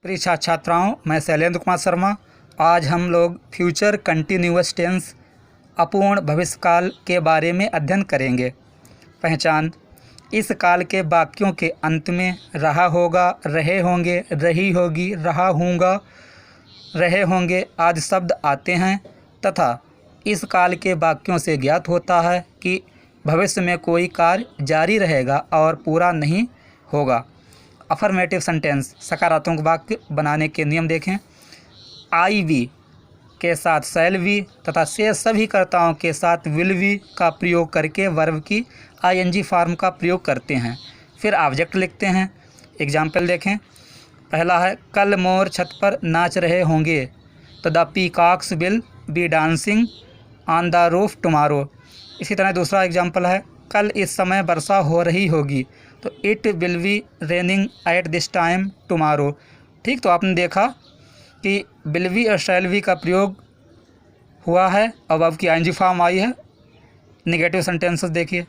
प्रिय छात्राओं, मैं शैलेंद्र कुमार शर्मा। आज हम लोग फ्यूचर कंटिन्यूअस टेंस अपूर्ण भविष्यकाल के बारे में अध्ययन करेंगे। पहचान: इस काल के वाक्यों के अंत में रहा होगा, रहे होंगे, रही होगी, रहा हूँगा, रहे होंगे आदि शब्द आते हैं तथा इस काल के वाक्यों से ज्ञात होता है कि भविष्य में कोई कार्य जारी रहेगा और पूरा नहीं होगा। अफर्मेटिव सेंटेंस सकारात्मक वाक्य बनाने के नियम देखें। आई वी के साथ शैल वी तथा शेष सभी कर्ताओं के साथ विल वी का प्रयोग करके वर्ब की आईएनजी फॉर्म का प्रयोग करते हैं। फिर ऑब्जेक्ट लिखते हैं। एग्जाम्पल देखें। पहला है कल मोर छत पर नाच रहे होंगे, तो the peacocks will be dancing on the roof tomorrow. इसी तरह दूसरा एग्जाम्पल है कल इस समय वर्षा हो रही होगी, तो it will be raining at this time tomorrow. ठीक, तो आपने देखा कि विल बी और शैल बी का प्रयोग हुआ है और अब की आईएनजी फॉर्म आई है। नेगेटिव सेंटेंसेस देखिए।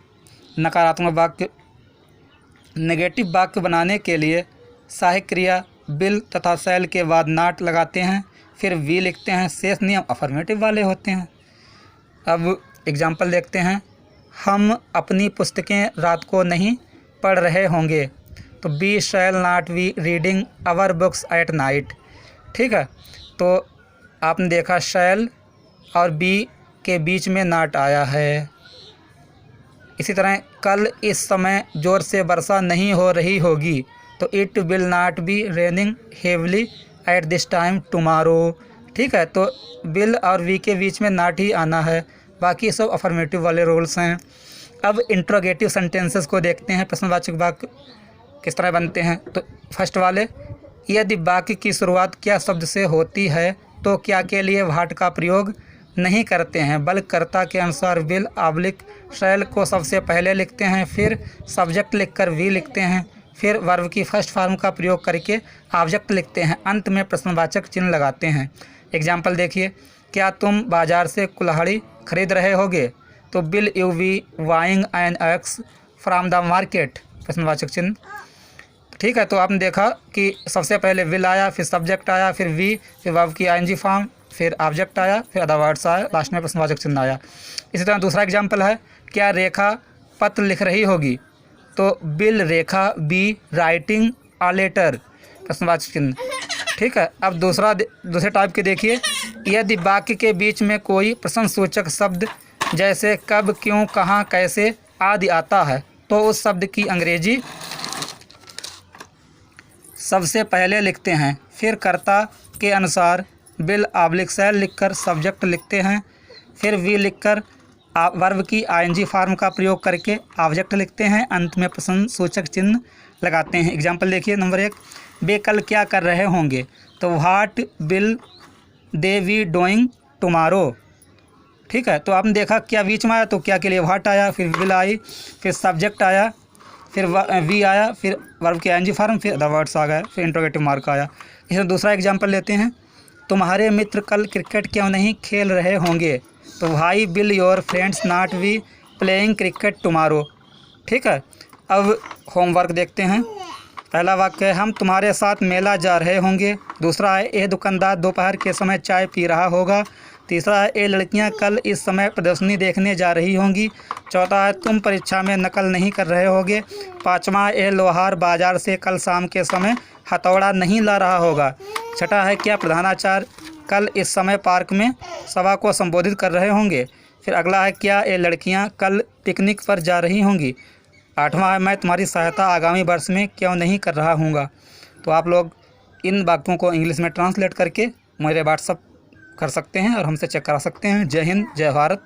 नकारात्मक वाक्य। नेगेटिव वाक्य बनाने के लिए सहायक क्रिया विल तथा शैल के बाद नॉट लगाते हैं, फिर वी लिखते हैं। शेष नियम अफर्मेटिव वाले होते हैं। अब एग्जाम्पल देखते हैं। हम अपनी पुस्तकें रात को नहीं पढ़ रहे होंगे, तो we shall not be reading our books at night. ठीक है, तो आपने देखा शैल और बी के बीच में नॉट आया है। इसी तरह कल इस समय ज़ोर से वर्षा नहीं हो रही होगी, तो it will not be raining heavily at this time tomorrow. ठीक है, तो विल और वी के बीच में नॉट ही आना है, बाकी सब अफर्मेटिव वाले रूल्स हैं। अब इंट्रोगेटिव सेंटेंसेस को देखते हैं। प्रश्नवाचक वाक्य किस तरह बनते हैं। तो फर्स्ट वाले, यदि वाक्य की शुरुआत क्या शब्द से होती है तो क्या के लिए व्हाट का प्रयोग नहीं करते हैं, बल्कि कर्ता के अनुसार विल ऑब्लिक शैल को सबसे पहले लिखते हैं, फिर सब्जेक्ट लिखकर वी लिखते हैं, फिर वर्ब की फर्स्ट फॉर्म का प्रयोग करके ऑब्जेक्ट लिखते हैं, अंत में प्रश्नवाचक चिन्ह लगाते हैं। एग्जाम्पल देखिए। क्या तुम बाजार से कुल्हाड़ी खरीद रहे होगे, तो will you B buying an x from the market, प्रश्नवाचक चिन्ह। ठीक है, तो आपने देखा कि सबसे पहले विल आया, फिर सब्जेक्ट आया, फिर वी, फिर वर्ब की आईएनजी फॉर्म, फिर ऑब्जेक्ट आया, फिर अदर वर्ड्स आया, लास्ट में प्रश्नवाचक चिन्ह आया। इसी तरह दूसरा एग्जाम्पल है। क्या रेखा पत्र लिख रही होगी, तो will Rekha be writing a letter, प्रश्नवाचक चिन्ह। ठीक है, अब दूसरे टाइप के देखिए। यदि वाक्य के बीच में कोई प्रश्नसूचक शब्द जैसे कब, क्यों, कहाँ, कैसे आदि आता है, तो उस शब्द की अंग्रेजी सबसे पहले लिखते हैं, फिर कर्ता के अनुसार विल ऑब्लिक शैल लिखकर सब्जेक्ट लिखते हैं, फिर वी लिखकर वर्ब की आईएनजी फॉर्म का प्रयोग करके ऑब्जेक्ट लिखते हैं, अंत में प्रश्नसूचक चिन्ह लगाते हैं। एग्जाम्पल देखिए। नंबर 1, वे कल क्या कर रहे होंगे, तो what will they be doing tomorrow. ठीक है, तो आपने देखा क्या बीच में आया, तो क्या के लिए व्हाट आया, फिर विल आई, फिर सब्जेक्ट आया, फिर वी आया, फिर वर्ब की आईएनजी फॉर्म, फिर अदर वर्ड्स आ गए, फिर इंट्रोगेटिव मार्क आया। इसमें दूसरा एग्जाम्पल लेते हैं। तुम्हारे मित्र कल क्रिकेट क्यों नहीं खेल रहे होंगे, तो why will your friends not be playing cricket tomorrow. ठीक है, अब होमवर्क देखते हैं। पहला वाक्य है हम तुम्हारे साथ मेला जा रहे होंगे। दूसरा है ये दुकानदार दोपहर के समय चाय पी रहा होगा। तीसरा है ये लड़कियां कल इस समय प्रदर्शनी देखने जा रही होंगी। चौथा है तुम परीक्षा में नकल नहीं कर रहे होगे। पाँचवा ये लोहार बाजार से कल शाम के समय हथौड़ा नहीं ला रहा होगा। छठा है क्या प्रधानाचार्य कल इस समय पार्क में सभा को संबोधित कर रहे होंगे। फिर अगला है क्या ये लड़कियाँ कल पिकनिक पर जा रही होंगी। आठवां है मैं तुम्हारी सहायता आगामी वर्ष में क्यों नहीं कर रहा हूँगा। तो आप लोग इन वाक्यों को इंग्लिश में ट्रांसलेट करके मेरे व्हाट्सएप कर सकते हैं और हमसे चेक करा सकते हैं। जय हिंद, जय भारत।